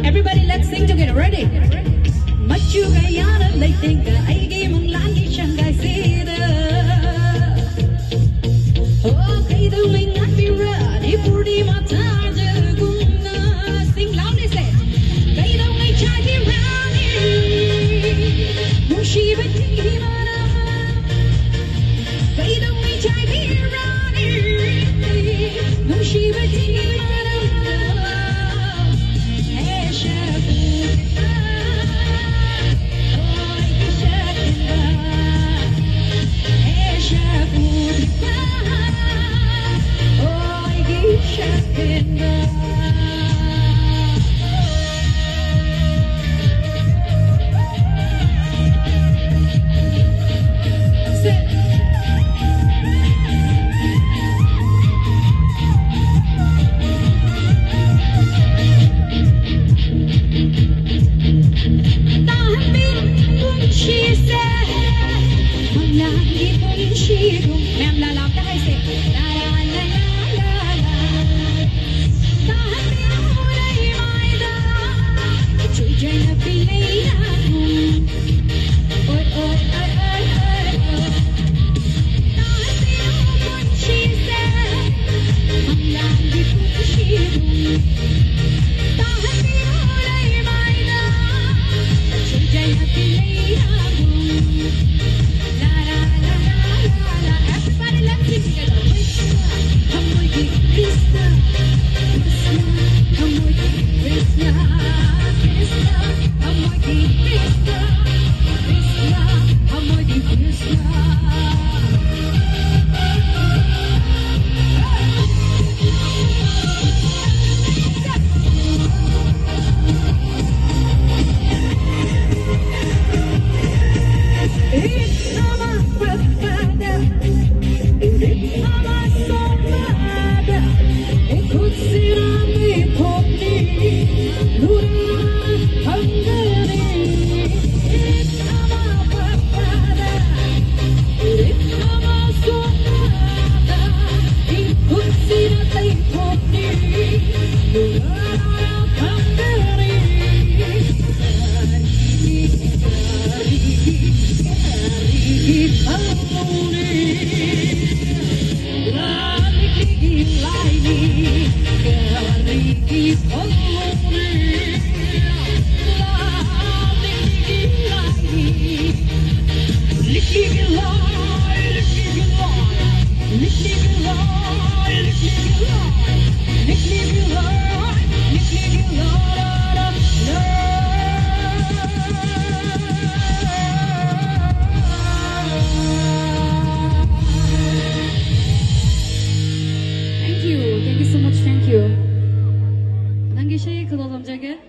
Everybody, let's sing together. Ready? Machu gayana lay tinga ay gay mang lagi siyang gaisida. Oh, kay daw may ngatira di puri mata jaguna. Sing loudly, say. Kay daw may chagi rani, mushiba tingimana. Kay daw may chagi rani, mushiba tingimana. Thank you so much. Thank you. Nangi şey kılalım Cege.